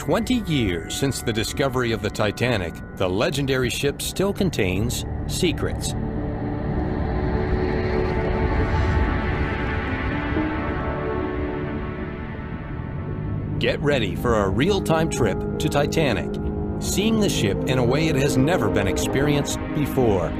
20 years since the discovery of the Titanic, the legendary ship still contains secrets. Get ready for a real-time trip to Titanic, seeing the ship in a way it has never been experienced before.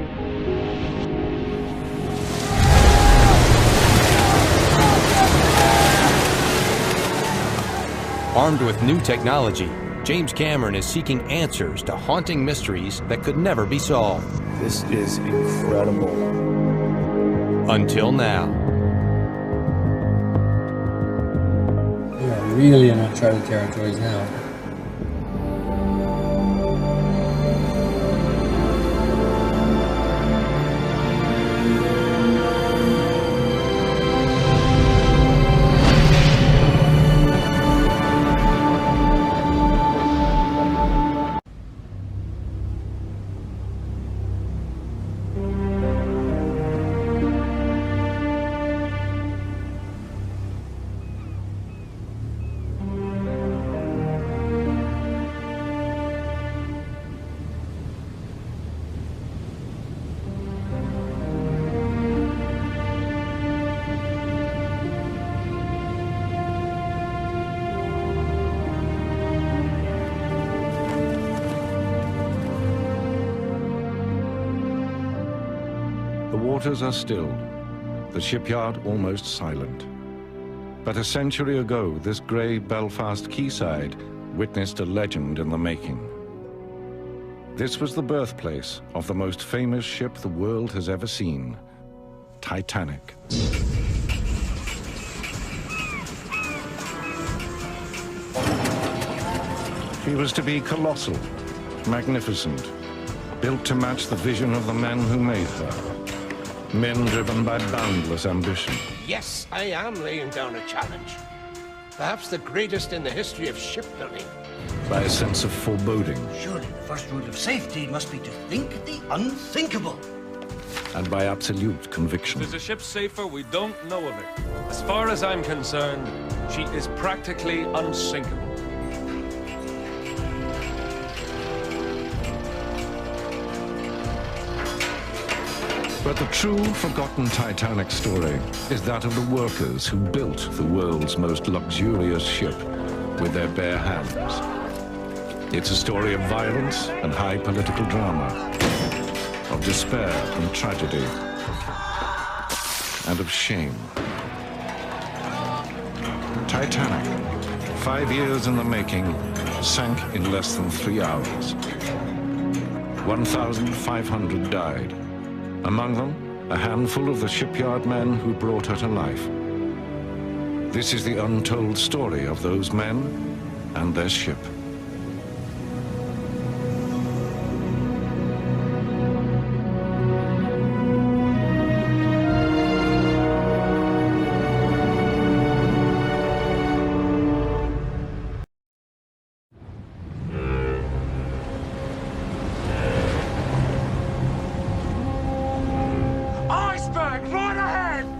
Armed with new technology, James Cameron is seeking answers to haunting mysteries that could never be solved. This is incredible. Until now. We are really in uncharted territories now. The waters are still, the shipyard almost silent. But a century ago, this grey Belfast quayside witnessed a legend in the making. This was the birthplace of the most famous ship the world has ever seen, Titanic. She was to be colossal, magnificent, built to match the vision of the men who made her. Men driven by boundless ambition. Yes, I am laying down a challenge. Perhaps the greatest in the history of shipbuilding. By a sense of foreboding. Surely the first rule of safety must be to think the unthinkable. And by absolute conviction. If there's a ship safer, we don't know of it. As far as I'm concerned, she is practically unsinkable. But the true forgotten Titanic story is that of the workers who built the world's most luxurious ship with their bare hands. It's a story of violence and high political drama, of despair and tragedy, and of shame. Titanic, 5 years in the making, sank in less than 3 hours. 1,500 died. Among them, a handful of the shipyard men who brought her to life. This is the untold story of those men and their ship.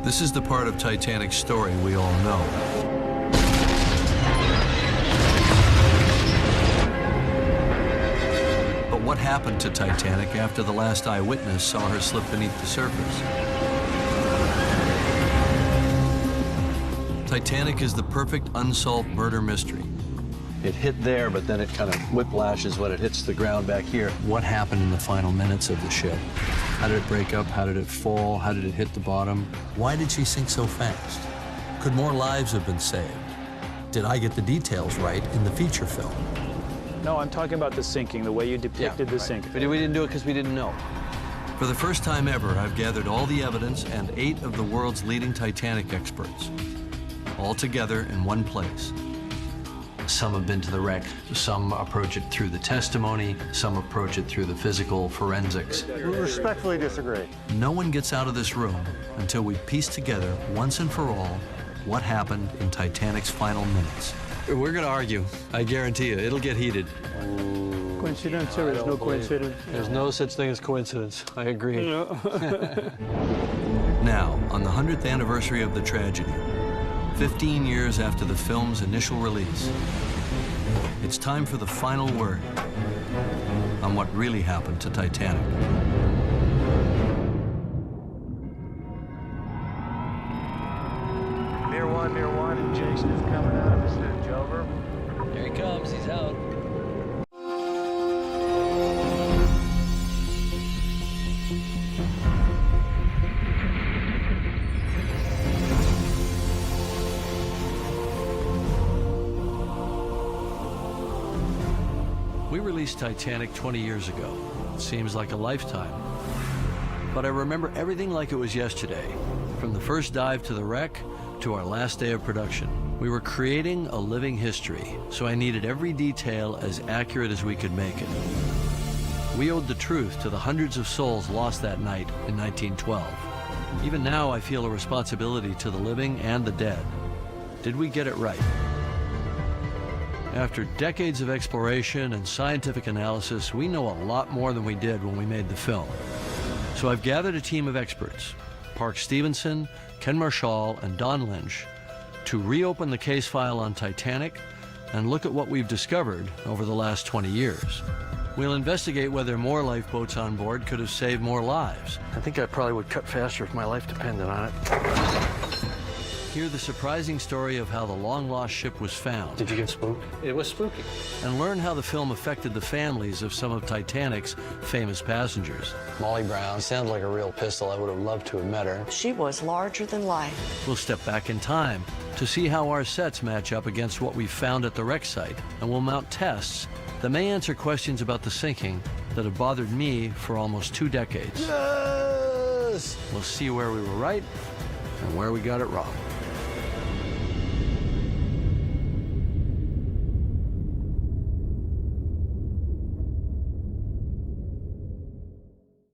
This is the part of Titanic's story we all know. But what happened to Titanic after the last eyewitness saw her slip beneath the surface? Titanic is the perfect unsolved murder mystery. It hit there, but then it kind of whiplashes when it hits the ground back here. What happened in the final minutes of the ship? How did it break up? How did it fall? How did it hit the bottom? Why did she sink so fast? Could more lives have been saved? Did I get the details right in the feature film? No, I'm talking about the sinking, the way you depicted the sinking. But we didn't do it because we didn't know. For the first time ever, I've gathered all the evidence and 8 of the world's leading Titanic experts, all together in one place. Some have been to the wreck. Some approach it through the testimony. Some approach it through the physical forensics. We respectfully disagree. No one gets out of this room until we piece together, once and for all, what happened in Titanic's final minutes. We're going to argue. I guarantee you, it'll get heated. Coincidence, or there's no coincidence? There's no such thing as coincidence. I agree. Now, on the 100th anniversary of the tragedy, 15 years after the film's initial release, It's time for the final word on what really happened to Titanic. Mir 1, and Jason is coming out of his Jover. Here he comes, he's out. We released Titanic 20 years ago. It seems like a lifetime. But I remember everything like it was yesterday, from the first dive to the wreck to our last day of production. We were creating a living history, so I needed every detail as accurate as we could make it. We owed the truth to the hundreds of souls lost that night in 1912. Even now, I feel a responsibility to the living and the dead. Did we get it right? After decades of exploration and scientific analysis, we know a lot more than we did when we made the film. So I've gathered a team of experts, Park Stevenson, Ken Marshall, and Don Lynch, to reopen the case file on Titanic and look at what we've discovered over the last 20 years. We'll investigate whether more lifeboats on board could have saved more lives. I think I probably would cut faster if my life depended on it. Hear the surprising story of how the long-lost ship was found. Did you get spooked? It was spooky. And learn how the film affected the families of some of Titanic's famous passengers. Molly Brown sounded like a real pistol. I would have loved to have met her. She was larger than life. We'll step back in time to see how our sets match up against what we found at the wreck site, and we'll mount tests that may answer questions about the sinking that have bothered me for almost 2 decades. Yes! We'll see where we were right and where we got it wrong.